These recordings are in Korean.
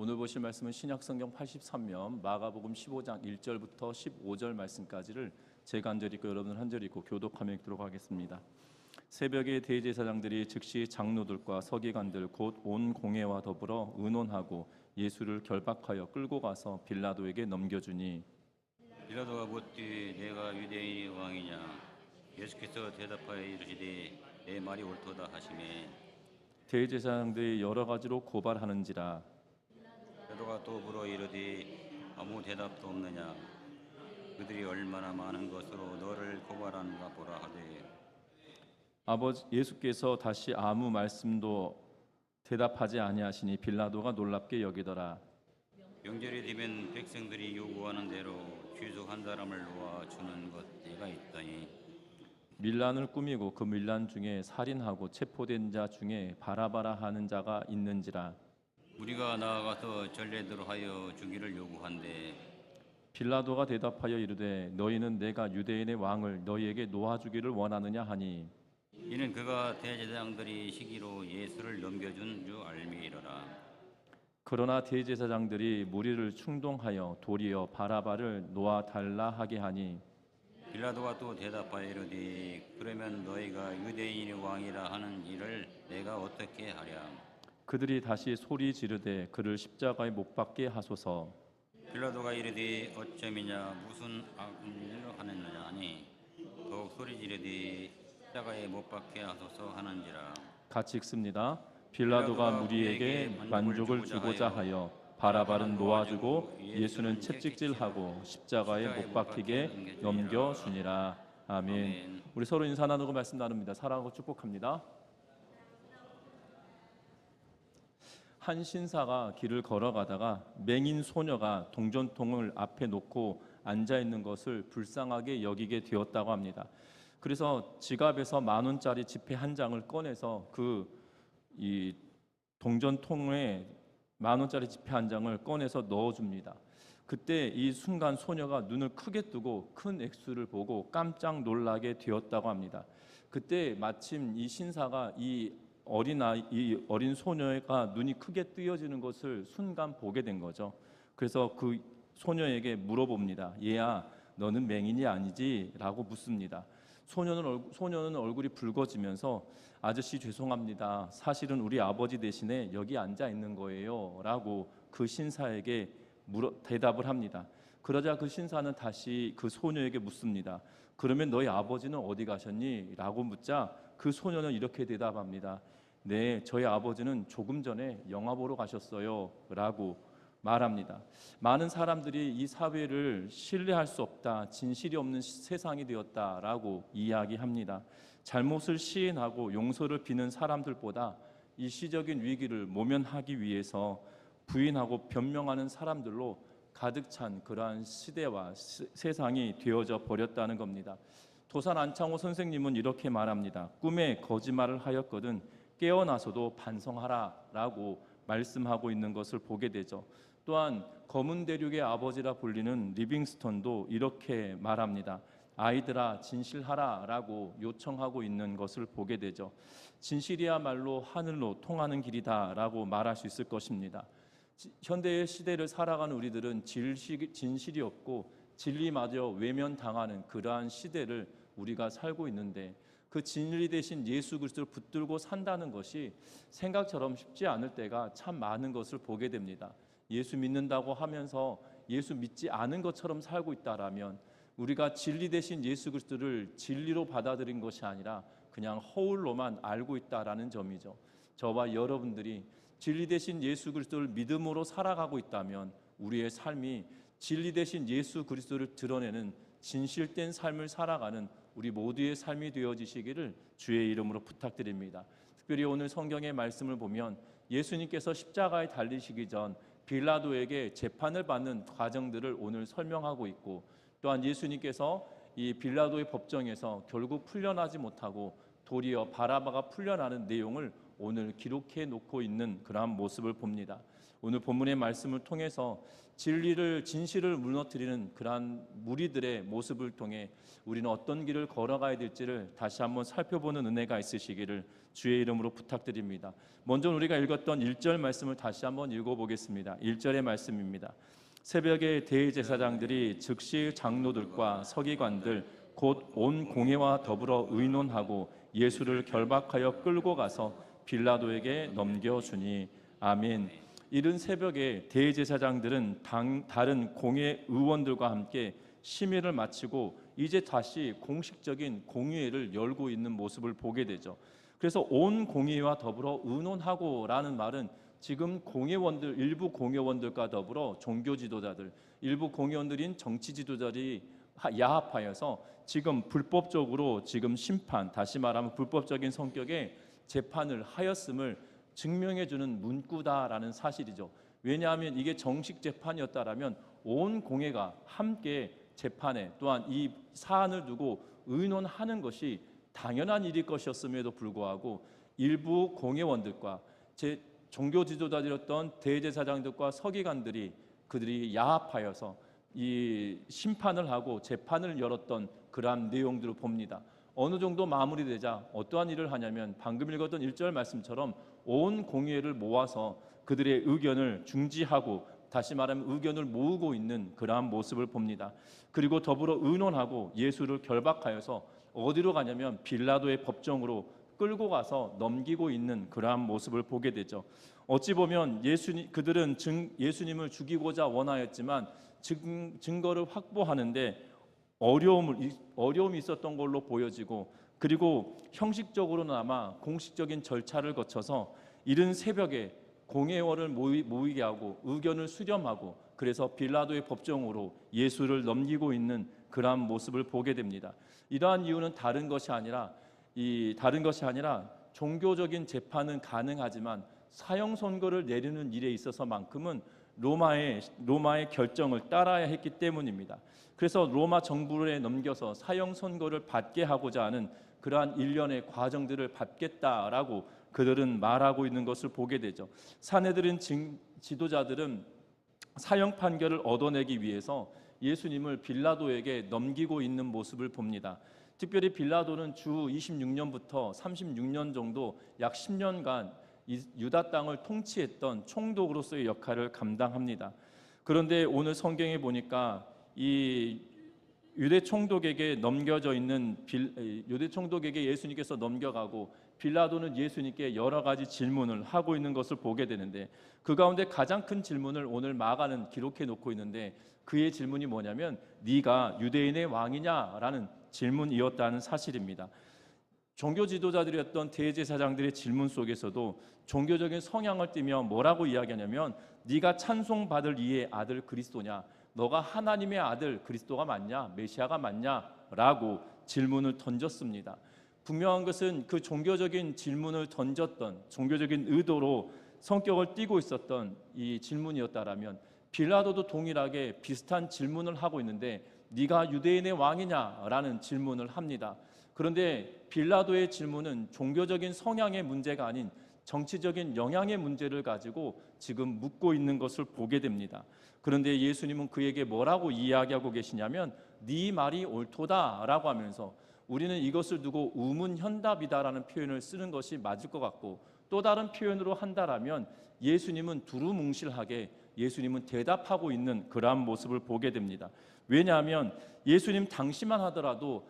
오늘 보실 말씀은 신약성경 83면 마가복음 15장 1절부터 15절 말씀까지를 제가 한 절 읽고 여러분 한 절 읽고 교독하며 읽도록 하겠습니다. 새벽에 대제사장들이 즉시 장로들과 서기관들 곧 온 공회와 더불어 의논하고 예수를 결박하여 끌고 가서 빌라도에게 넘겨주니 빌라도가 묻되 내가 유대인의 왕이냐? 예수께서 대답하여 이르시되 내 말이 옳도다 하시매 대제사장들이 여러 가지로 고발하는지라. 빌라도가 또 물어 이르되 아무 대답도 없느냐? 그들이 얼마나 많은 것으로 너를 고발하는가 보라 하되 아버지 예수께서 다시 아무 말씀도 대답하지 아니하시니 빌라도가 놀랍게 여기더라. 명절이 되면 백성들이 요구하는 대로 귀족 한 사람을 놓아 주는 것 때가 있더니 밀란을 꾸미고 그 밀란 중에 살인하고 체포된 자 중에 바라바라 하는 자가 있는지라. 우리가 나아가서 전례대로 하여 주기를 요구한데 빌라도가 대답하여 이르되 너희는 내가 유대인의 왕을 너희에게 놓아주기를 원하느냐 하니 이는 그가 대제사장들이 시기로 예수를 넘겨준 줄 알미이러라. 그러나 대제사장들이 무리를 충동하여 도리어 바라바를 놓아달라 하게 하니 빌라도가 또 대답하여 이르되 그러면 너희가 유대인의 왕이라 하는 일을 내가 어떻게 하랴? 그들이 다시 소리 지르되 그를 십자가에 못 박게 하소서. 빌라도가 이르되 어쩌미냐 무슨 악을 하느냐 하니 더욱 소리 지르되 십자가에 못 박게 하소서 하는지라. 같이 읽습니다. 빌라도가 무리에게 만족을 주고자 하여 바라바는 놓아주고 예수는 채찍질하고 십자가에 못 박히게 넘겨주니라. 아멘. 우리 서로 인사 나누고 말씀 나눕니다. 사랑하고 축복합니다. 한 신사가 길을 걸어가다가 맹인 소녀가 동전통을 앞에 놓고 앉아 있는 것을 불쌍하게 여기게 되었다고 합니다. 그래서 지갑에서 10,000원짜리 지폐 한 장을 꺼내서 이 동전통에 10,000원짜리 지폐 한 장을 꺼내서 넣어줍니다. 그때 이 순간 소녀가 눈을 크게 뜨고 큰 액수를 보고 깜짝 놀라게 되었다고 합니다. 그때 마침 이 신사가 이 어린 소녀가 눈이 크게 뜨여지는 것을 순간 보게 된 거죠. 그래서 그 소녀에게 물어봅니다. 얘야, 너는 맹인이 아니지? 라고 묻습니다. 소녀는 얼굴이 붉어지면서 아저씨 죄송합니다. 사실은 우리 아버지 대신에 여기 앉아 있는 거예요. 라고 그 신사에게 대답을 합니다. 그러자 그 신사는 다시 그 소녀에게 묻습니다. 그러면 너희 아버지는 어디 가셨니? 라고 묻자 그 소녀는 이렇게 대답합니다. 네, 저희 아버지는 조금 전에 영화 보러 가셨어요. 라고 말합니다. 많은 사람들이 이 사회를 신뢰할 수 없다, 진실이 없는 세상이 되었다라고 이야기합니다. 잘못을 시인하고 용서를 비는 사람들보다 이 시적인 위기를 모면하기 위해서 부인하고 변명하는 사람들로 가득 찬 그러한 시대와 세상이 되어져 버렸다는 겁니다. 도산 안창호 선생님은 이렇게 말합니다. 꿈에 거짓말을 하였거든 깨어나서도 반성하라라고 말씀하고 있는 것을 보게 되죠. 또한 검은 대륙의 아버지라 불리는 리빙스턴도 이렇게 말합니다. 아이들아 진실하라라고 요청하고 있는 것을 보게 되죠. 진실이야말로 하늘로 통하는 길이다라고 말할 수 있을 것입니다. 현대의 시대를 살아가는 우리들은 진실이 없고 진리마저 외면당하는 그러한 시대를 우리가 살고 있는데 그 진리 대신 예수 그리스도를 붙들고 산다는 것이 생각처럼 쉽지 않을 때가 참 많은 것을 보게 됩니다. 예수 믿는다고 하면서 예수 믿지 않은 것처럼 살고 있다라면 우리가 진리 대신 예수 그리스도를 진리로 받아들인 것이 아니라 그냥 허울로만 알고 있다라는 점이죠. 저와 여러분들이 진리 대신 예수 그리스도를 믿음으로 살아가고 있다면 우리의 삶이 진리 대신 예수 그리스도를 드러내는 진실된 삶을 살아가는 우리 모두의 삶이 되어지시기를 주의 이름으로 부탁드립니다. 특별히 오늘 성경의 말씀을 보면 예수님께서 십자가에 달리시기 전 빌라도에게 재판을 받는 과정들을 오늘 설명하고 있고 또한 예수님께서 이 빌라도의 법정에서 결국 풀려나지 못하고 도리어 바라바가 풀려나는 내용을 오늘 기록해 놓고 있는 그러한 모습을 봅니다. 오늘 본문의 말씀을 통해서 진실을 무너뜨리는 그러한 무리들의 모습을 통해 우리는 어떤 길을 걸어가야 될지를 다시 한번 살펴보는 은혜가 있으시기를 주의 이름으로 부탁드립니다. 먼저 우리가 읽었던 1절 말씀을 다시 한번 읽어보겠습니다. 1절의 말씀입니다. 새벽에 대제사장들이 즉시 장로들과 서기관들 곧 온 공회와 더불어 의논하고 예수를 결박하여 끌고 가서 빌라도에게 넘겨주니. 아멘. 이른 새벽에 대제사장들은 다른 공회 의원들과 함께 심의를 마치고 이제 다시 공식적인 공의회를 열고 있는 모습을 보게 되죠. 그래서 온 공의회와 더불어 의논하고라는 말은 지금 일부 공회원들과 더불어 종교 지도자들, 일부 공회원들인 정치 지도자들이 야합하여서 지금 불법적으로 심판, 다시 말하면 불법적인 성격의 재판을 하였음을 증명해주는 문구다라는 사실이죠. 왜냐하면 이게 정식 재판이었다라면 온 공회가 함께 재판에 또한 이 사안을 두고 의논하는 것이 당연한 일일 것이었음에도 불구하고 일부 공회원들과 종교 지도자들이었던 대제사장들과 서기관들이 그들이 야합하여서 이 심판을 하고 재판을 열었던 그러한 내용들을 봅니다. 어느 정도 마무리되자 어떠한 일을 하냐면 방금 읽었던 1절 말씀처럼 온 공회를 모아서 그들의 의견을 중지하고 다시 말하면 의견을 모으고 있는 그러한 모습을 봅니다. 그리고 더불어 의논하고 예수를 결박하여서 어디로 가냐면 빌라도의 법정으로 끌고 가서 넘기고 있는 그러한 모습을 보게 되죠. 어찌 보면 그들은 예수님을 죽이고자 원하였지만 증거를 확보하는데 어려움이 있었던 걸로 보여지고, 그리고 형식적으로나마 공식적인 절차를 거쳐서 이른 새벽에 공회원을 모이게 하고 의견을 수렴하고 그래서 빌라도의 법정으로 예수를 넘기고 있는 그러한 모습을 보게 됩니다. 이러한 이유는 다른 것이 아니라 종교적인 재판은 가능하지만 사형 선고를 내리는 일에 있어서만큼은 로마의 결정을 따라야 했기 때문입니다. 그래서 로마 정부에 넘겨서 사형 선고를 받게 하고자 하는 그러한 일련의 과정들을 밟겠다라고 그들은 말하고 있는 것을 보게 되죠. 사내들인 지도자들은 사형 판결을 얻어내기 위해서 예수님을 빌라도에게 넘기고 있는 모습을 봅니다. 특별히 빌라도는 주 26년부터 36년 정도 약 10년간 유다 땅을 통치했던 총독으로서의 역할을 감당합니다. 그런데 오늘 성경에 보니까 이 유대 총독에게 예수님께서 넘겨가고 빌라도는 예수님께 여러 가지 질문을 하고 있는 것을 보게 되는데, 그 가운데 가장 큰 질문을 오늘 마가는 기록해 놓고 있는데 그의 질문이 뭐냐면 네가 유대인의 왕이냐라는 질문이었다는 사실입니다. 종교 지도자들이었던 대제사장들의 질문 속에서도 종교적인 성향을 띠며 뭐라고 이야기하냐면 네가 찬송받을 이의 아들 그리스도냐, 너가 하나님의 아들 그리스도가 맞냐, 메시아가 맞냐 라고 질문을 던졌습니다. 분명한 것은 그 종교적인 질문을 던졌던 종교적인 의도로 성격을 띠고 있었던 이 질문이었다라면 빌라도도 동일하게 비슷한 질문을 하고 있는데 네가 유대인의 왕이냐라는 질문을 합니다. 그런데 빌라도의 질문은 종교적인 성향의 문제가 아닌 정치적인 영향의 문제를 가지고 지금 묻고 있는 것을 보게 됩니다. 그런데 예수님은 그에게 뭐라고 이야기하고 계시냐면 네 말이 옳도다라고 하면서 우리는 이것을 두고 우문현답이다라는 표현을 쓰는 것이 맞을 것 같고, 또 다른 표현으로 한다라면 예수님은 두루뭉실하게 예수님은 대답하고 있는 그러한 모습을 보게 됩니다. 왜냐하면 예수님 당시만 하더라도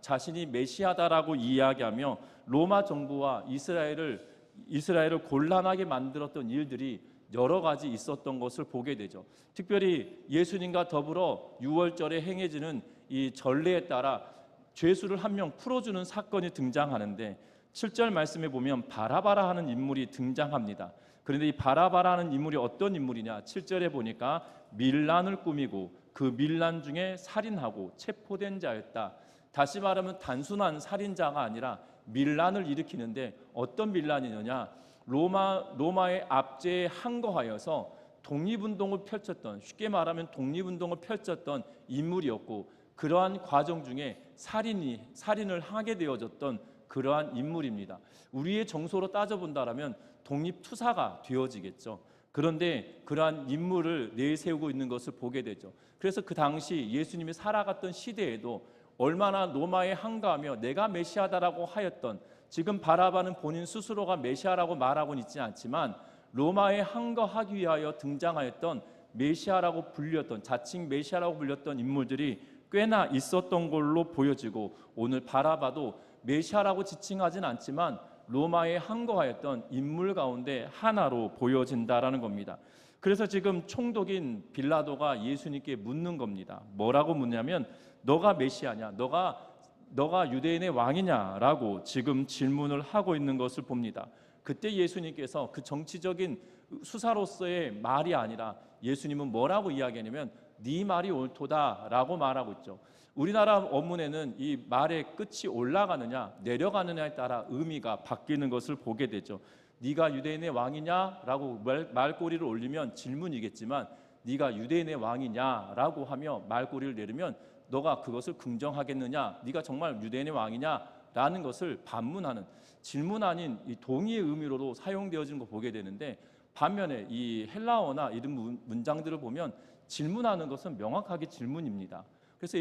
자신이 메시아다라고 이야기하며 로마 정부와 이스라엘을 곤란하게 만들었던 일들이 여러 가지 있었던 것을 보게 되죠. 특별히 예수님과 더불어 유월절에 행해지는 이 전례에 따라 죄수를 한 명 풀어주는 사건이 등장하는데 7절 말씀에 보면 바라바라 하는 인물이 등장합니다. 그런데 이 바라바라 하는 인물이 어떤 인물이냐, 7절에 보니까 밀란을 꾸미고 그 밀란 중에 살인하고 체포된 자였다. 다시 말하면 단순한 살인자가 아니라 밀란을 일으키는데 어떤 밀란이냐, 로마의 압제에 항거하여서 독립운동을 펼쳤던, 쉽게 말하면 독립운동을 펼쳤던 인물이었고, 그러한 과정 중에 살인을 하게 되어졌던 그러한 인물입니다. 우리의 정서로 따져본다라면 독립투사가 되어지겠죠. 그런데 그러한 인물을 내세우고 있는 것을 보게 되죠. 그래서 그 당시 예수님이 살아갔던 시대에도 얼마나 로마에 항거하며 내가 메시아다라고 하였던, 지금 바라바는 본인 스스로가 메시아라고 말하고는 있지 않지만 로마에 항거하기 위하여 등장하였던 메시아라고 불렸던, 자칭 메시아라고 불렸던 인물들이 꽤나 있었던 걸로 보여지고, 오늘 바라바도 메시아라고 지칭하진 않지만 로마에 항거하였던 인물 가운데 하나로 보여진다라는 겁니다. 그래서 지금 총독인 빌라도가 예수님께 묻는 겁니다. 뭐라고 묻냐면 너가 메시아냐, 너가 유대인의 왕이냐라고 지금 질문을 하고 있는 것을 봅니다. 그때 예수님께서 그 정치적인 수사로서의 말이 아니라 예수님은 뭐라고 이야기하냐면 네 말이 옳도다라고 말하고 있죠. 우리나라 어문에는 이 말의 끝이 올라가느냐 내려가느냐에 따라 의미가 바뀌는 것을 보게 되죠. 네가 유대인의 왕이냐라고 말꼬리를 올리면 질문이겠지만 네가 유대인의 왕이냐라고 하며 말꼬리를 내리면 너가 그것을 긍정하겠느냐, 네가 정말 유대인의 왕이냐라는 것을 반문하는, 질문 아닌 이 동의의 의미로도 사용되어지는 거 보게 되는데, 반면에 이 헬라어나 이런 문장들을 보면 질문하는 것은 명확하게 질문입니다. 그래서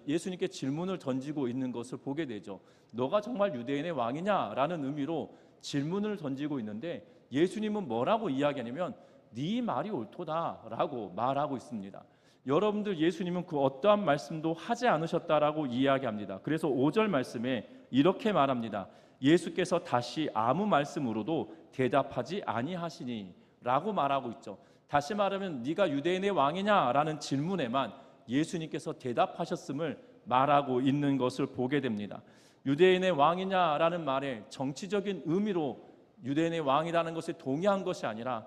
예수님께 질문을 던지고 있는 것을 보게 되죠. 너가 정말 유대인의 왕이냐라는 의미로 질문을 던지고 있는데, 예수님은 뭐라고 이야기하냐면 네 말이 옳도다라고 말하고 있습니다. 여러분들, 예수님은 그 어떠한 말씀도 하지 않으셨다라고 이야기합니다. 그래서 5절 말씀에 이렇게 말합니다. 예수께서 다시 아무 말씀으로도 대답하지 아니하시니 라고 말하고 있죠. 다시 말하면 네가 유대인의 왕이냐라는 질문에만 예수님께서 대답하셨음을 말하고 있는 것을 보게 됩니다. 유대인의 왕이냐라는 말에 정치적인 의미로 유대인의 왕이라는 것에 동의한 것이 아니라,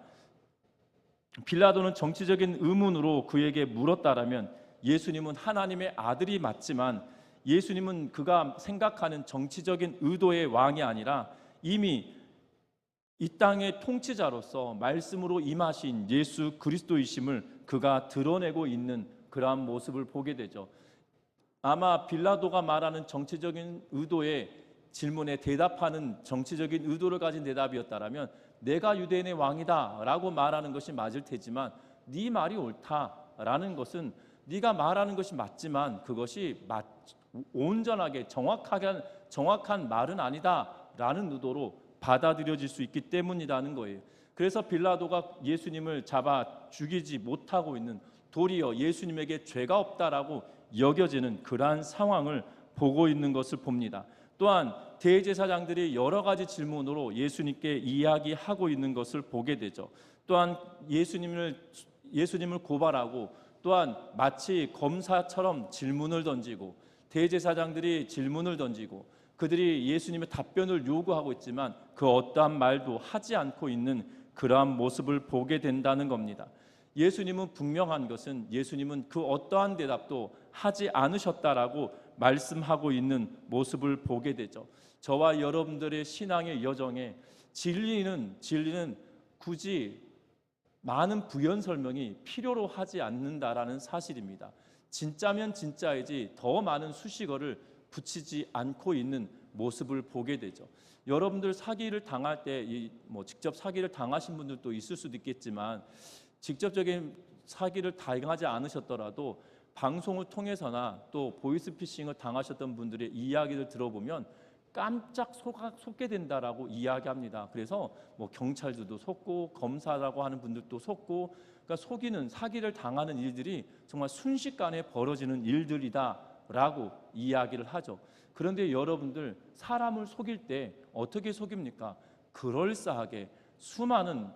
빌라도는 정치적인 의문으로 그에게 물었다라면 예수님은 하나님의 아들이 맞지만 예수님은 그가 생각하는 정치적인 의도의 왕이 아니라 이미 이 땅의 통치자로서 말씀으로 임하신 예수 그리스도이심을 그가 드러내고 있는 그러한 모습을 보게 되죠. 아마 빌라도가 말하는 정치적인 의도의 질문에 대답하는 정치적인 의도를 가진 대답이었다라면 내가 유대인의 왕이다 라고 말하는 것이 맞을 테지만 네 말이 옳다라는 것은 네가 말하는 것이 맞지만 그것이 온전하게 정확한 말은 아니다 라는 의도로 받아들여질 수 있기 때문이라는 거예요. 그래서 빌라도가 예수님을 잡아 죽이지 못하고 있는, 도리어 예수님에게 죄가 없다라고 여겨지는 그러한 상황을 보고 있는 것을 봅니다. 또한 대제사장들이 여러 가지 질문으로 예수님께 이야기하고 있는 것을 보게 되죠. 또한 예수님을 고발하고 또한 마치 검사처럼 질문을 던지고, 대제사장들이 질문을 던지고 그들이 예수님의 답변을 요구하고 있지만 그 어떠한 말도 하지 않고 있는 그러한 모습을 보게 된다는 겁니다. 예수님은 분명한 것은 예수님은 그 어떠한 대답도 하지 않으셨다라고 말씀하고 있는 모습을 보게 되죠. 저와 여러분들의 신앙의 여정에 진리는 굳이 많은 부연 설명이 필요로 하지 않는다라는 사실입니다. 진짜면 진짜이지 더 많은 수식어를 붙이지 않고 있는 모습을 보게 되죠. 여러분들 사기를 당할 때 직접 사기를 당하신 분들도 있을 수도 있겠지만 직접적인 사기를 당하지 않으셨더라도 방송을 통해서나 또 보이스피싱을 당하셨던 분들의 이야기를 들어보면 깜짝 속게 된다라고 이야기합니다. 그래서 경찰들도 속고 검사라고 하는 분들도 속고, 그러니까 속이는, 사기를 당하는 일들이 정말 순식간에 벌어지는 일들이다라고 이야기를 하죠. 그런데 여러분들, 사람을 속일 때 어떻게 속입니까? 그럴싸하게 수많은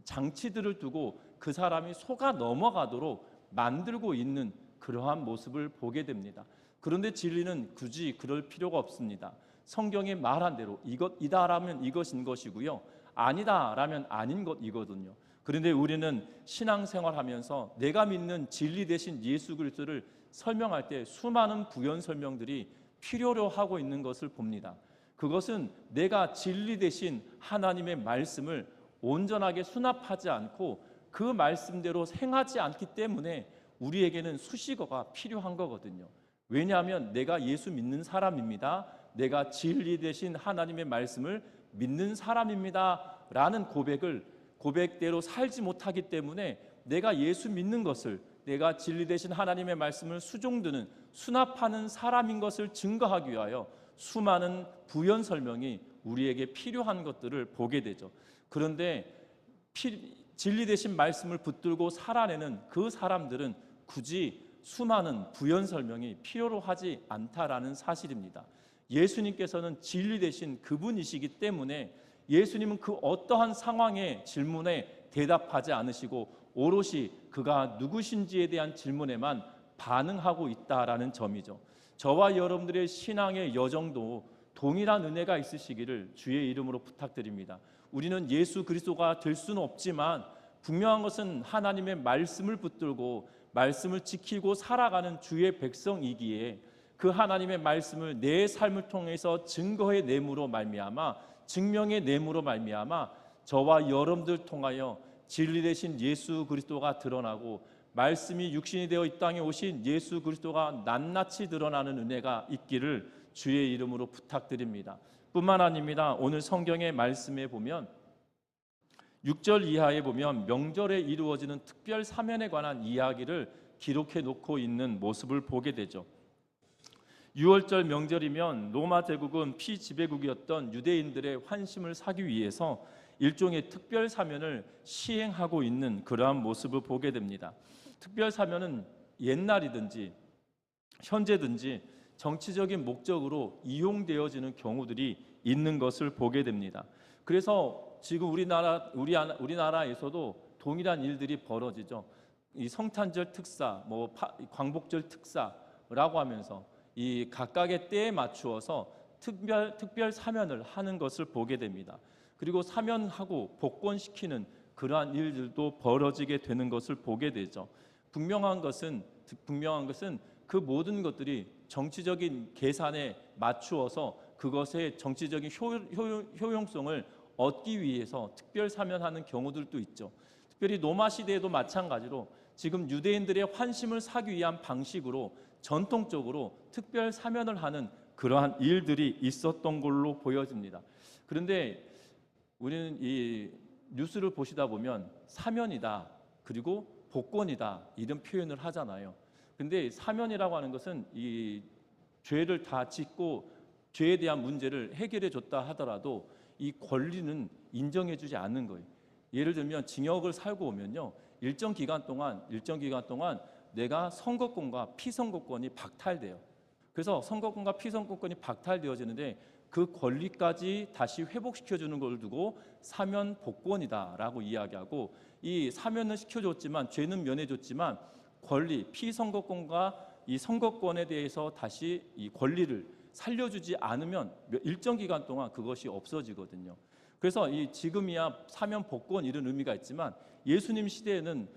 장치들을 두고 그 사람이 속아 넘어가도록 만들고 있는 그러한 모습을 보게 됩니다. 그런데 진리는 굳이 그럴 필요가 없습니다. 성경이 말한 대로 이다라면 이것인 것이고요, 아니다라면 아닌 것이거든요. 그런데 우리는 신앙생활하면서 내가 믿는 진리 대신 예수 그리스도를 설명할 때 수많은 부연 설명들이 필요로 하고 있는 것을 봅니다. 그것은 내가 진리 대신 하나님의 말씀을 온전하게 수납하지 않고 그 말씀대로 행하지 않기 때문에 우리에게는 수식어가 필요한 거거든요. 왜냐하면 내가 예수 믿는 사람입니다, 내가 진리 대신 하나님의 말씀을 믿는 사람입니다 라는 고백을 고백대로 살지 못하기 때문에 내가 예수 믿는 것을, 내가 진리 되신 하나님의 말씀을 수종드는, 수납하는 사람인 것을 증거하기 위하여 수많은 부연 설명이 우리에게 필요한 것들을 보게 되죠. 그런데 진리 되신 말씀을 붙들고 살아내는 그 사람들은 굳이 수많은 부연 설명이 필요로 하지 않다라는 사실입니다. 예수님께서는 진리 되신 그분이시기 때문에 예수님은 그 어떠한 상황의 질문에 대답하지 않으시고 오롯이 그가 누구신지에 대한 질문에만 반응하고 있다라는 점이죠. 저와 여러분들의 신앙의 여정도 동일한 은혜가 있으시기를 주의 이름으로 부탁드립니다. 우리는 예수 그리스도가 될 수는 없지만 분명한 것은 하나님의 말씀을 붙들고 말씀을 지키고 살아가는 주의 백성이기에 그 하나님의 말씀을 내 삶을 통해서 증거의 내므로 말미암아, 증명의 내므로 말미암아 저와 여러분들 통하여 진리 되신 예수 그리스도가 드러나고 말씀이 육신이 되어 이 땅에 오신 예수 그리스도가 낱낱이 드러나는 은혜가 있기를 주의 이름으로 부탁드립니다. 뿐만 아닙니다. 오늘 성경의 말씀에 보면 6절 이하에 보면 명절에 이루어지는 특별 사면에 관한 이야기를 기록해 놓고 있는 모습을 보게 되죠. 6월절 명절이면 로마 제국은 피지배국이었던 유대인들의 환심을 사기 위해서 일종의 특별 사면을 시행하고 있는 그러한 모습을 보게 됩니다. 특별 사면은 옛날이든지 현재든지 정치적인 목적으로 이용되어지는 경우들이 있는 것을 보게 됩니다. 그래서 지금 우리나라에서도 동일한 일들이 벌어지죠. 이 성탄절 특사, 광복절 특사라고 하면서 이 각각의 때에 맞추어서 특별 사면을 하는 것을 보게 됩니다. 그리고 사면하고 복권시키는 그러한 일들도 벌어지게 되는 것을 보게 되죠. 분명한 것은 그 모든 것들이 정치적인 계산에 맞추어서 그것의 정치적인 효용성을 얻기 위해서 특별 사면하는 경우들도 있죠. 특별히 로마 시대에도 마찬가지로 지금 유대인들의 환심을 사기 위한 방식으로 전통적으로 특별 사면을 하는 그러한 일들이 있었던 걸로 보여집니다. 그런데 우리는 이 뉴스를 보시다 보면 사면이다, 그리고 복권이다 이런 표현을 하잖아요. 근데 사면이라고 하는 것은 이 죄를 다 짓고 죄에 대한 문제를 해결해 줬다 하더라도 이 권리는 인정해 주지 않는 거예요. 예를 들면 징역을 살고 오면요, 일정 기간 동안 내가 선거권과 피선거권이 박탈돼요. 그래서 선거권과 피선거권이 박탈되어지는데 그 권리까지 다시 회복시켜주는 걸 두고 사면 복권이다라고 이야기하고, 이 사면은 시켜줬지만 죄는 면해줬지만 권리, 피선거권과 이 선거권에 대해서 다시 이 권리를 살려주지 않으면 일정 기간 동안 그것이 없어지거든요. 그래서 이 지금이야 사면 복권 이런 의미가 있지만 예수님 시대에는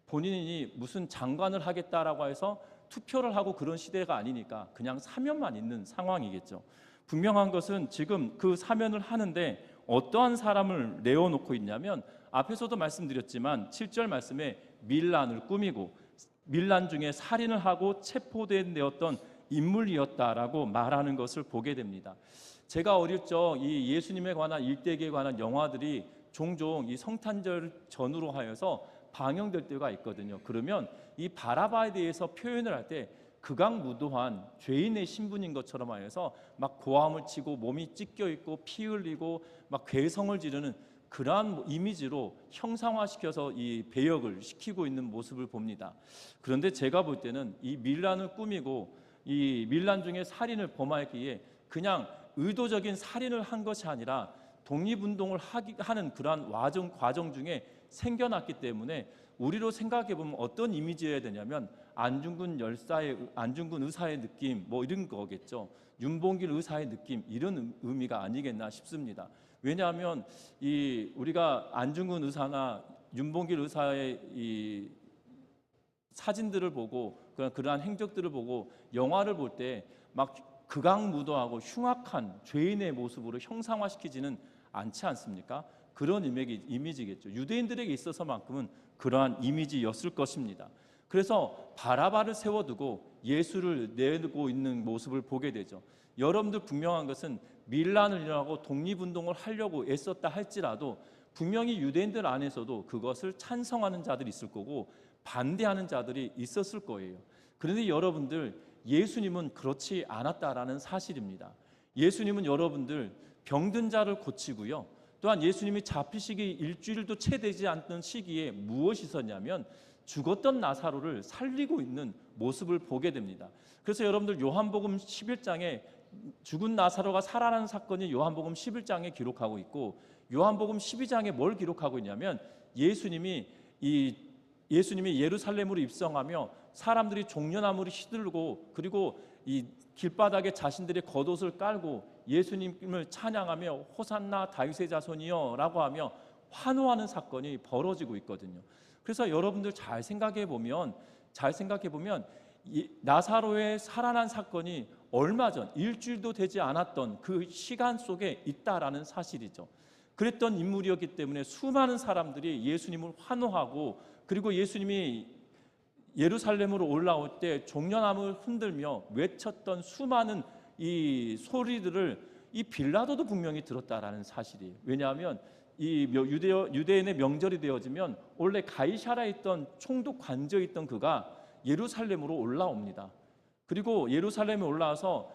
본인이 무슨 장관을 하겠다라고 해서 투표를 하고 그런 시대가 아니니까 그냥 사면만 있는 상황이겠죠. 분명한 것은 지금 그 사면을 하는데 어떠한 사람을 내어놓고 있냐면, 앞에서도 말씀드렸지만 7절 말씀에 밀란을 꾸미고 밀란 중에 살인을 하고 체포되었던 인물이었다라고 말하는 것을 보게 됩니다. 제가 어릴 적 이 예수님에 관한 일대기에 관한 영화들이 종종 이 성탄절 전후로 하여서 방영될 때가 있거든요. 그러면 이 바라바에 대해서 표현을 할 때 극악무도한 죄인의 신분인 것처럼 하여서 막 고함을 치고 몸이 찢겨 있고 피 흘리고 막 괴성을 지르는 그러한 이미지로 형상화시켜서 이 배역을 시키고 있는 모습을 봅니다. 그런데 제가 볼 때는 이 밀란을 꾸미고 이 밀란 중에 살인을 범하기에 그냥 의도적인 살인을 한 것이 아니라 독립운동을 하는 그러한 과정 중에 생겨났기 때문에 우리로 생각해 보면 어떤 이미지여야 되냐면 안중근 의사의 느낌 이런 거겠죠. 윤봉길 의사의 느낌 이런 의미가 아니겠나 싶습니다. 왜냐하면 우리가 안중근 의사나 윤봉길 의사의 이 사진들을 보고 그러한 행적들을 보고 영화를 볼 때 막 극악무도하고 흉악한 죄인의 모습으로 형상화시키지는 않지 않습니까? 그런 이미지겠죠. 유대인들에게 있어서만큼은 그러한 이미지였을 것입니다. 그래서 바라바를 세워두고 예수를 내두고 있는 모습을 보게 되죠. 여러분들 분명한 것은 밀란을 일어나고 독립운동을 하려고 애썼다 할지라도 분명히 유대인들 안에서도 그것을 찬성하는 자들이 있을 거고 반대하는 자들이 있었을 거예요. 그런데 여러분들, 예수님은 그렇지 않았다라는 사실입니다. 예수님은 여러분들 병든 자를 고치고요, 또한 예수님이 잡히시기 일주일도 채 되지 않던 시기에 무엇이 있었냐면 죽었던 나사로를 살리고 있는 모습을 보게 됩니다. 그래서 여러분들 요한복음 11장에 죽은 나사로가 살아나는 사건이 요한복음 11장에 기록하고 있고, 요한복음 12장에 뭘 기록하고 있냐면 예수님이 예루살렘으로 입성하며 사람들이 종려나무를 휘둘고, 그리고 이 길바닥에 자신들의 겉옷을 깔고 예수님을 찬양하며 호산나 다윗의 자손이여 라고 하며 환호하는 사건이 벌어지고 있거든요. 그래서 여러분들 잘 생각해 보면 나사로의 살아난 사건이 얼마 전, 일주일도 되지 않았던 그 시간 속에 있다라는 사실이죠. 그랬던 인물이었기 때문에 수많은 사람들이 예수님을 환호하고, 그리고 예수님이 예루살렘으로 올라올 때 종려나무를 흔들며 외쳤던 수많은 이 소리들을 이 빌라도도 분명히 들었다라는 사실이에요. 왜냐하면 이 유대인의 명절이 되어지면 원래 가이사라에 있던 총독 관저에 있던 그가 예루살렘으로 올라옵니다. 그리고 예루살렘에 올라와서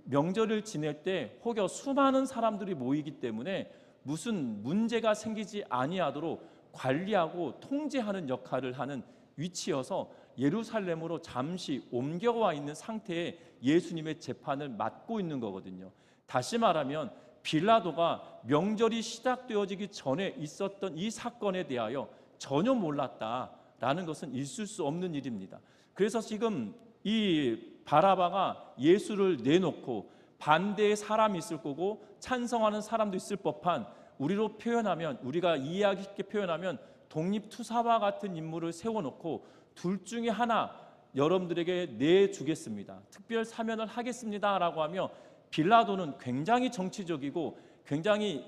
명절을 지낼 때 혹여 수많은 사람들이 모이기 때문에 무슨 문제가 생기지 아니하도록 관리하고 통제하는 역할을 하는 위치여서 예루살렘으로 잠시 옮겨와 있는 상태에 예수님의 재판을 맡고 있는 거거든요. 다시 말하면 빌라도가 명절이 시작되어지기 전에 있었던 이 사건에 대하여 전혀 몰랐다라는 것은 있을 수 없는 일입니다. 그래서 지금 이 바라바가 예수를 내놓고 반대의 사람이 있을 거고 찬성하는 사람도 있을 법한, 우리로 표현하면, 우리가 이해하기 쉽게 표현하면 독립투사와 같은 인물을 세워놓고 둘 중에 하나 여러분들에게 내주겠습니다, 특별 사면을 하겠습니다라고 하며, 빌라도는 굉장히 정치적이고 굉장히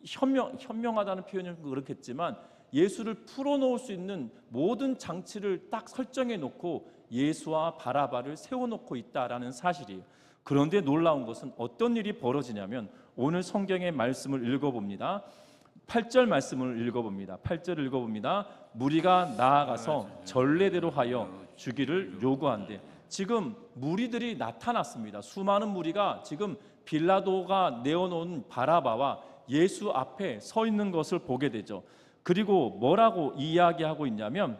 현명하다는 표현은 그렇겠지만 예수를 풀어놓을 수 있는 모든 장치를 딱 설정해 놓고 예수와 바라바를 세워놓고 있다라는 사실이에요. 그런데 놀라운 것은 어떤 일이 벌어지냐면, 오늘 성경의 말씀을 읽어봅니다. 8절 말씀을 읽어봅니다. 8절 읽어봅니다. 무리가 나아가서 전례대로 하여 주기를 요구한대. 지금 무리들이 나타났습니다. 수많은 무리가 지금 빌라도가 내어놓은 바라바와 예수 앞에 서 있는 것을 보게 되죠. 그리고 뭐라고 이야기하고 있냐면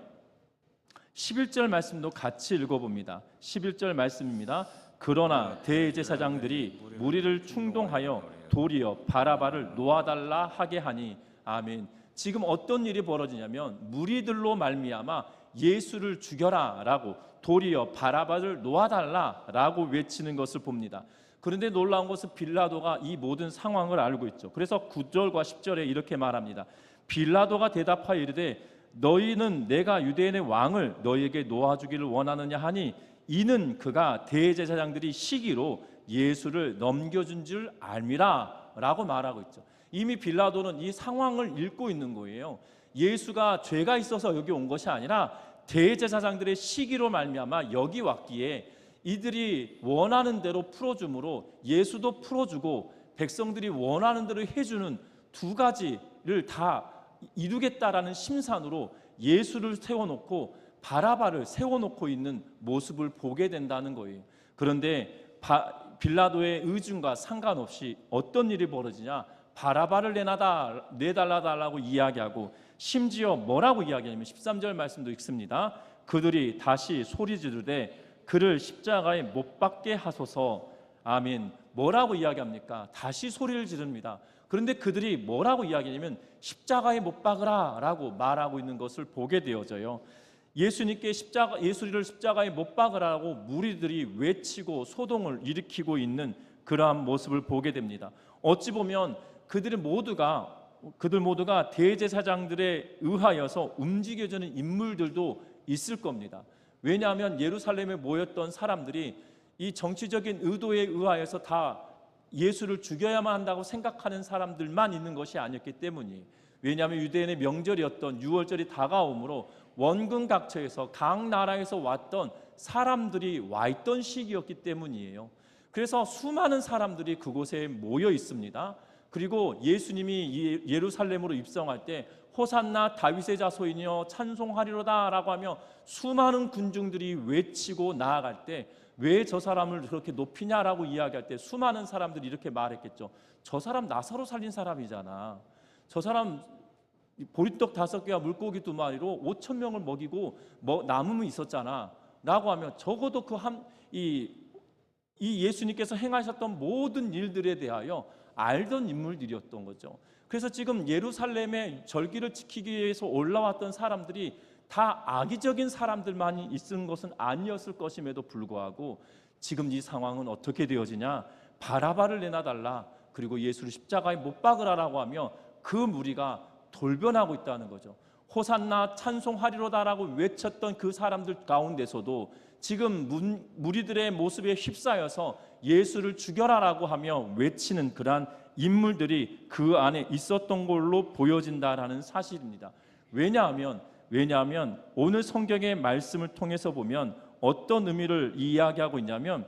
11절 말씀도 같이 읽어봅니다. 11절 말씀입니다. 그러나 대제사장들이 무리를 충동하여 도리어 바라바를 놓아달라 하게 하니. 아멘. 지금 어떤 일이 벌어지냐면 무리들로 말미암아 예수를 죽여라라고, 도리어 바라바를 놓아달라라고 외치는 것을 봅니다. 그런데 놀라운 것은 빌라도가 이 모든 상황을 알고 있죠. 그래서 9절과 10절에 이렇게 말합니다. 빌라도가 대답하여 이르되 너희는 내가 유대인의 왕을 너희에게 놓아주기를 원하느냐 하니, 이는 그가 대제사장들이 시기로 예수를 넘겨준 줄 알미라 라고 말하고 있죠. 이미 빌라도는 이 상황을 읽고 있는 거예요. 예수가 죄가 있어서 여기 온 것이 아니라 대제사장들의 시기로 말미암아 여기 왔기에 이들이 원하는 대로 풀어줌으로 예수도 풀어주고 백성들이 원하는 대로 해주는 두 가지를 다 이루겠다라는 심산으로 예수를 세워놓고 바라바를 세워놓고 있는 모습을 보게 된다는 거예요. 그런데 빌라도의 의중과 상관없이 어떤 일이 벌어지냐, 바라바를 내달라고 이야기하고, 심지어 뭐라고 이야기하냐면 13절 말씀도 읽습니다. 그들이 다시 소리 지르되 그를 십자가에 못 박게 하소서. 아멘. 뭐라고 이야기합니까? 다시 소리를 지릅니다. 그런데 그들이 뭐라고 이야기하냐면 십자가에 못 박으라 라고 말하고 있는 것을 보게 되어져요. 예수를 십자가에 못 박으라고 무리들이 외치고 소동을 일으키고 있는 그러한 모습을 보게 됩니다. 어찌 보면 그들 모두가 대제사장들에 의하여서 움직여지는 인물들도 있을 겁니다. 왜냐하면 예루살렘에 모였던 사람들이 이 정치적인 의도에 의하여서 다 예수를 죽여야만 한다고 생각하는 사람들만 있는 것이 아니었기 때문이에요. 왜냐하면 유대인의 명절이었던 유월절이 다가오므로 원근 각처에서 각 나라에서 왔던 사람들이 와 있던 시기였기 때문이에요. 그래서 수많은 사람들이 그곳에 모여 있습니다. 그리고 예수님이 예루살렘으로 입성할 때 호산나 다윗의 자손이여 찬송하리로다라고 하며 수많은 군중들이 외치고 나아갈 때 왜 저 사람을 그렇게 높이냐라고 이야기할 때 수많은 사람들이 이렇게 말했겠죠. 저 사람 나사로 살린 사람이잖아. 저 사람 보리떡 5개와 물고기 2마리로 5천 명을 먹이고 남음이 있었잖아 라고 하며 적어도 이 예수님께서 행하셨던 모든 일들에 대하여 알던 인물들이었던 거죠. 그래서 지금 예루살렘의 절기를 지키기 위해서 올라왔던 사람들이 다 악의적인 사람들만 있은 것은 아니었을 것임에도 불구하고 지금 이 상황은 어떻게 되어지냐? 바라바를 내놔달라, 그리고 예수를 십자가에 못 박으라라고 하며 그 무리가 돌변하고 있다는 거죠. 호산나 찬송하리로다라고 외쳤던 그 사람들 가운데서도 지금 무리들의 모습에 휩싸여서 예수를 죽여라라고 하며 외치는 그러한 인물들이 그 안에 있었던 걸로 보여진다라는 사실입니다. 왜냐하면 오늘 성경의 말씀을 통해서 보면 어떤 의미를 이야기하고 있냐면,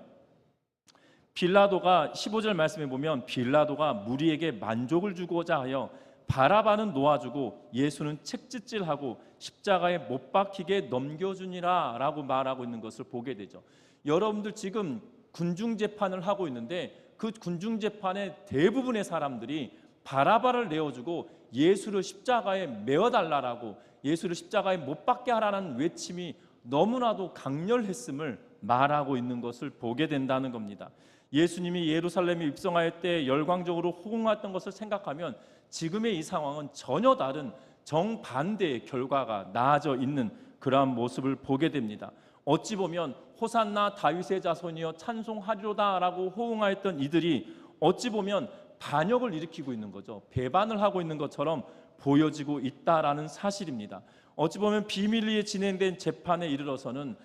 빌라도가 15절 말씀에 보면 빌라도가 무리에게 만족을 주고자 하여 바라바는 놓아주고 예수는 책짓질하고 십자가에 못 박히게 넘겨주니라 라고 말하고 있는 것을 보게 되죠. 여러분들 지금 군중재판을 하고 있는데 그 군중재판의 대부분의 사람들이 바라바를 내어주고 예수를 십자가에 메어달라라고, 예수를 십자가에 못 박게 하라는 외침이 너무나도 강렬했음을 말하고 있는 것을 보게 된다는 겁니다. 예수님이 예루살렘에 입성할 때 열광적으로 호응했던 것을 생각하면 지금의 이 상황은 전혀 다른 정반대의 결과가 나아져 있는 그러한 모습을 보게 됩니다. 어찌 보면 호산나 다윗의 자손이여 찬송하리로다라고 호응하였던 이들이 어찌 보면 반역을 일으키고 있는 거죠. 배반을 하고 있는 것처럼 보여지고 있다라는 사실입니다. 어찌 보면 비밀리에 진행된 재판에 이르러서는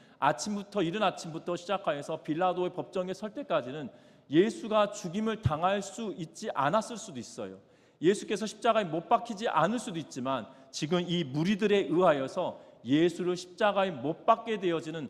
이른 아침부터 시작하여서 빌라도의 법정에 설 때까지는 예수가 죽임을 당할 수 있지 않았을 수도 있어요. 예수께서 십자가에 못 박히지 않을 수도 있지만 지금 이 무리들에 의하여서 예수를 십자가에 못 박게 되어지는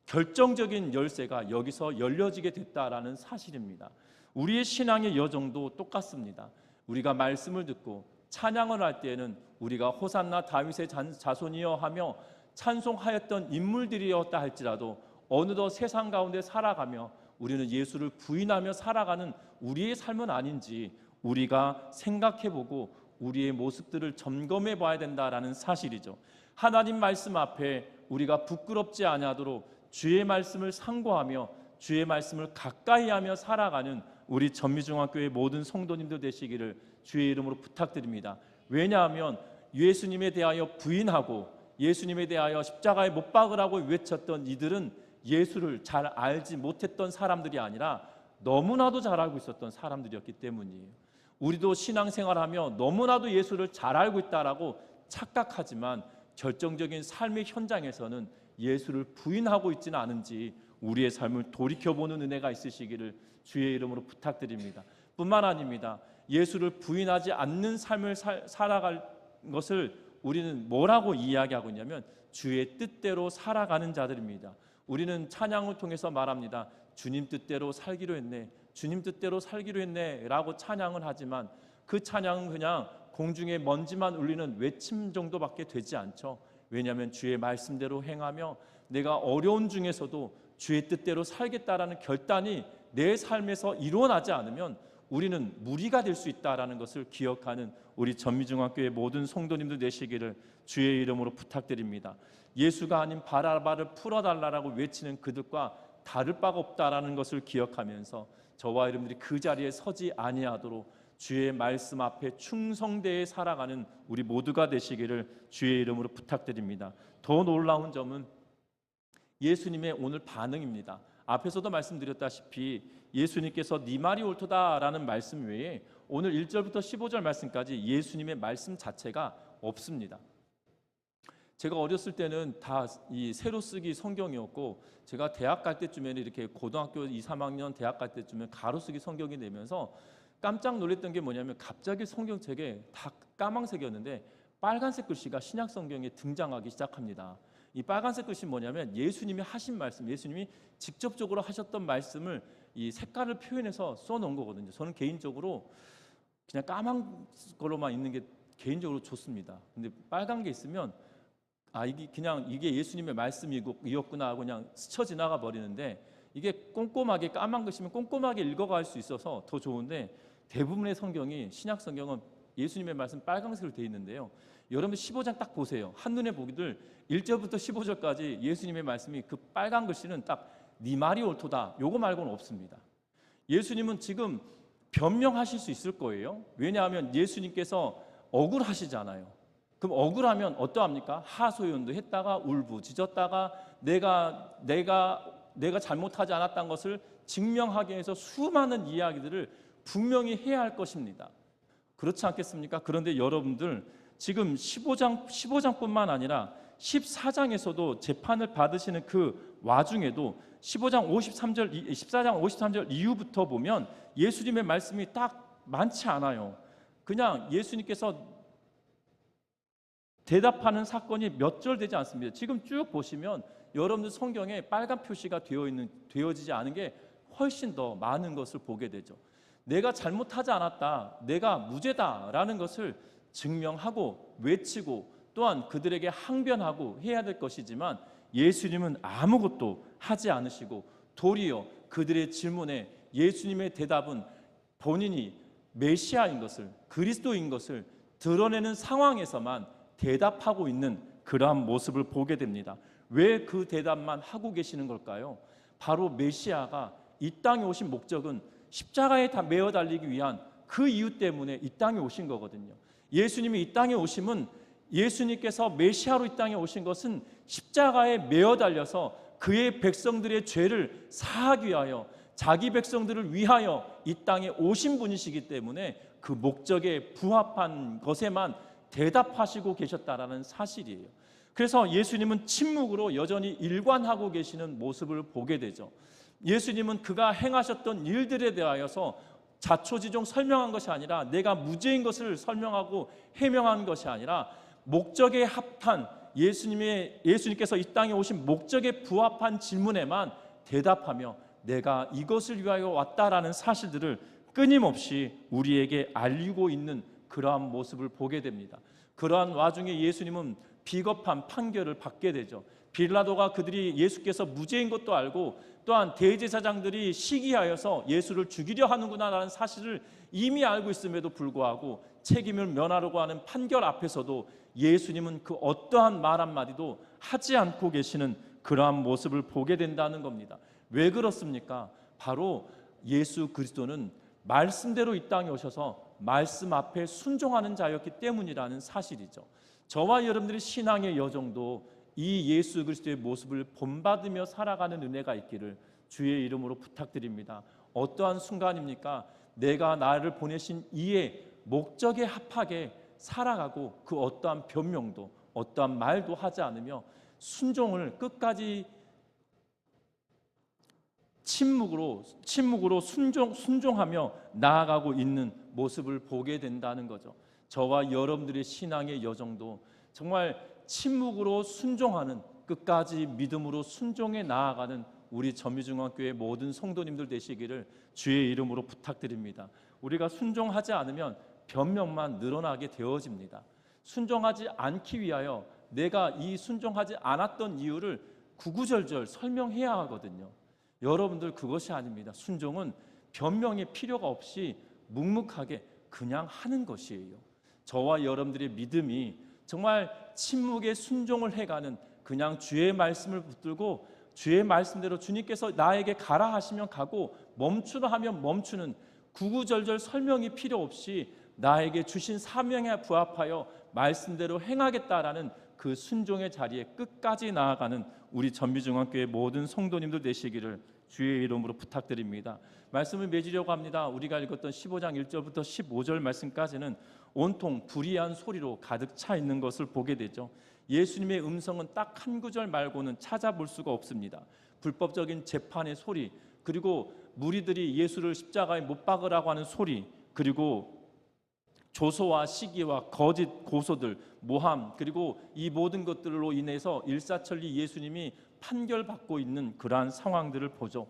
결정적인 열쇠가 여기서 열려지게 됐다라는 사실입니다. 우리의 신앙의 여정도 똑같습니다. 우리가 말씀을 듣고 찬양을 할 때에는 우리가 호산나 다윗의 자손이여 하며 찬송하였던 인물들이었다 할지라도 어느덧 세상 가운데 살아가며 우리는 예수를 부인하며 살아가는 우리의 삶은 아닌지 우리가 생각해보고 우리의 모습들을 점검해 봐야 된다라는 사실이죠. 하나님 말씀 앞에 우리가 부끄럽지 아니하도록 주의 말씀을 상고하며 주의 말씀을 가까이하며 살아가는 우리 전미중앙교회 모든 성도님들 되시기를 주의 이름으로 부탁드립니다. 왜냐하면 예수님에 대하여 부인하고 예수님에 대하여 십자가에 못 박으라고 외쳤던 이들은 예수를 잘 알지 못했던 사람들이 아니라 너무나도 잘 알고 있었던 사람들이었기 때문이에요. 우리도 신앙생활하며 너무나도 예수를 잘 알고 있다라고 착각하지만 결정적인 삶의 현장에서는 예수를 부인하고 있지는 않은지 우리의 삶을 돌이켜보는 은혜가 있으시기를 주의 이름으로 부탁드립니다. 뿐만 아닙니다. 예수를 부인하지 않는 삶을 살아갈 것을 우리는 뭐라고 이야기하고 있냐면 주의 뜻대로 살아가는 자들입니다. 우리는 찬양을 통해서 말합니다. 주님 뜻대로 살기로 했네, 주님 뜻대로 살기로 했네 라고 찬양을 하지만 그 찬양은 그냥 공중에 먼지만 울리는 외침 정도밖에 되지 않죠. 왜냐하면 주의 말씀대로 행하며 내가 어려운 중에서도 주의 뜻대로 살겠다라는 결단이 내 삶에서 일어나지 않으면 우리는 무리가 될 수 있다라는 것을 기억하는 우리 전미중앙교회 모든 성도님들 되시기를 주의 이름으로 부탁드립니다. 예수가 아닌 바라바를 풀어달라고 외치는 그들과 다를 바가 없다라는 것을 기억하면서 저와 여러분들이 그 자리에 서지 아니하도록 주의 말씀 앞에 충성되게 살아가는 우리 모두가 되시기를 주의 이름으로 부탁드립니다. 더 놀라운 점은 예수님의 오늘 반응입니다. 앞에서도 말씀드렸다시피 예수님께서 네 말이 옳도다라는 말씀 외에 오늘 1절부터 15절 말씀까지 예수님의 말씀 자체가 없습니다. 제가 어렸을 때는 다 이 새로 쓰기 성경이었고 제가 대학 갈 때쯤에는 이렇게 고등학교 2, 3학년 대학 갈 때쯤에 가로 쓰기 성경이 되면서 깜짝 놀랐던 게 뭐냐면 갑자기 성경책에 다 까망색이었는데 빨간색 글씨가 신약 성경에 등장하기 시작합니다. 이 빨간색 글씨 뭐냐면 예수님이 하신 말씀, 예수님이 직접적으로 하셨던 말씀을 이 색깔을 표현해서 써놓은 거거든요. 저는 개인적으로 그냥 까만 걸로만 있는 게 개인적으로 좋습니다. 근데 빨간 게 있으면 이게 그냥 이게 예수님의 말씀이었구나 하고 그냥 스쳐 지나가 버리는데, 이게 꼼꼼하게 까만 것이면 꼼꼼하게 읽어갈 수 있어서 더 좋은데, 대부분의 성경이, 신약 성경은 예수님의 말씀 빨간색으로 되어 있는데요. 여러분 15장 딱 보세요. 한눈에 보기들 1절부터 15절까지 예수님의 말씀이 그 빨간 글씨는 딱 네 말이 옳도다 요거 말고는 없습니다. 예수님은 지금 변명하실 수 있을 거예요. 왜냐하면 예수님께서 억울하시잖아요. 그럼 억울하면 어떠합니까? 하소연도 했다가 울부짖었다가 내가 잘못하지 않았다는 것을 증명하기 위해서 수많은 이야기들을 분명히 해야 할 것입니다. 그렇지 않겠습니까? 그런데 여러분들 지금 15장뿐만 아니라 14장에서도 재판을 받으시는 그 와중에도 14장 53절 이후부터 보면 예수님의 말씀이 딱 많지 않아요. 그냥 예수님께서 대답하는 사건이 몇 절 되지 않습니다. 지금 쭉 보시면 여러분들 성경에 빨간 표시가 되어지지 않은 게 훨씬 더 많은 것을 보게 되죠. 내가 잘못하지 않았다, 내가 무죄다라는 것을 증명하고 외치고 또한 그들에게 항변하고 해야 될 것이지만, 예수님은 아무것도 하지 않으시고 도리어 그들의 질문에 예수님의 대답은 본인이 메시아인 것을, 그리스도인 것을 드러내는 상황에서만 대답하고 있는 그러한 모습을 보게 됩니다. 왜 그 대답만 하고 계시는 걸까요? 바로 메시아가 이 땅에 오신 목적은 십자가에 매어 달리기 위한 그 이유 때문에 이 땅에 오신 거거든요. 예수님이 이 땅에 오심은, 예수님께서 메시아로 이 땅에 오신 것은 십자가에 매어 달려서 그의 백성들의 죄를 사하기 위하여, 자기 백성들을 위하여 이 땅에 오신 분이시기 때문에 그 목적에 부합한 것에만 대답하시고 계셨다라는 사실이에요. 그래서 예수님은 침묵으로 여전히 일관하고 계시는 모습을 보게 되죠. 예수님은 그가 행하셨던 일들에 대하여서 자초지종 설명한 것이 아니라, 내가 무죄인 것을 설명하고 해명한 것이 아니라, 목적에 합한 예수님께서 이 땅에 오신 목적에 부합한 질문에만 대답하며 내가 이것을 위하여 왔다라는 사실들을 끊임없이 우리에게 알리고 있는 그러한 모습을 보게 됩니다. 그러한 와중에 예수님은 비겁한 판결을 받게 되죠. 빌라도가 그들이 예수께서 무죄인 것도 알고, 또한 대제사장들이 시기하여서 예수를 죽이려 하는구나라는 사실을 이미 알고 있음에도 불구하고 책임을 면하려고 하는 판결 앞에서도 예수님은 그 어떠한 말 한마디도 하지 않고 계시는 그러한 모습을 보게 된다는 겁니다. 왜 그렇습니까? 바로 예수 그리스도는 말씀대로 이 땅에 오셔서 말씀 앞에 순종하는 자였기 때문이라는 사실이죠. 저와 여러분들의 신앙의 여정도 이 예수 그리스도의 모습을 본받으며 살아가는 은혜가 있기를 주의 이름으로 부탁드립니다. 어떠한 순간입니까? 내가 나를 보내신 이의 목적에 합하게 살아가고 그 어떠한 변명도 어떠한 말도 하지 않으며 순종을 끝까지 침묵으로 순종하며 나아가고 있는 모습을 보게 된다는 거죠. 저와 여러분들의 신앙의 여정도 정말 침묵으로 순종하는, 끝까지 믿음으로 순종해 나아가는 우리 전미중앙교회 모든 성도님들 되시기를 주의 이름으로 부탁드립니다. 우리가 순종하지 않으면 변명만 늘어나게 되어집니다. 순종하지 않기 위하여 내가 이 순종하지 않았던 이유를 구구절절 설명해야 하거든요. 여러분들 그것이 아닙니다. 순종은 변명의 필요가 없이 묵묵하게 그냥 하는 것이에요. 저와 여러분들의 믿음이 정말 침묵에 순종을 해가는, 그냥 주의 말씀을 붙들고 주의 말씀대로 주님께서 나에게 가라 하시면 가고 멈추라 하면 멈추는, 구구절절 설명이 필요 없이 나에게 주신 사명에 부합하여 말씀대로 행하겠다라는 그 순종의 자리에 끝까지 나아가는 우리 전미중앙교회 모든 성도님들 되시기를 주의 이름으로 부탁드립니다. 말씀을 맺으려고 합니다. 우리가 읽었던 15장 1절부터 15절 말씀까지는 온통 불의한 소리로 가득 차 있는 것을 보게 되죠. 예수님의 음성은 딱 한 구절 말고는 찾아볼 수가 없습니다. 불법적인 재판의 소리, 그리고 무리들이 예수를 십자가에 못 박으라고 하는 소리, 그리고 조소와 시기와 거짓 고소들, 모함, 그리고 이 모든 것들로 인해서 일사천리 예수님이 판결받고 있는 그러한 상황들을 보죠.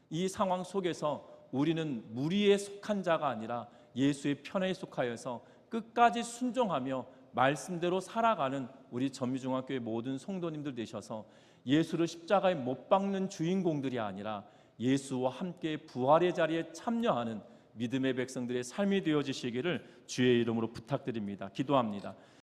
이 상황 속에서 우리는 무리에 속한 자가 아니라 예수의 편에 속하여서 끝까지 순종하며 말씀대로 살아가는 우리 전미중앙교회 모든 성도님들 되셔서 예수를 십자가에 못 박는 주인공들이 아니라 예수와 함께 부활의 자리에 참여하는 믿음의 백성들의 삶이 되어지시기를 주의 이름으로 부탁드립니다. 기도합니다.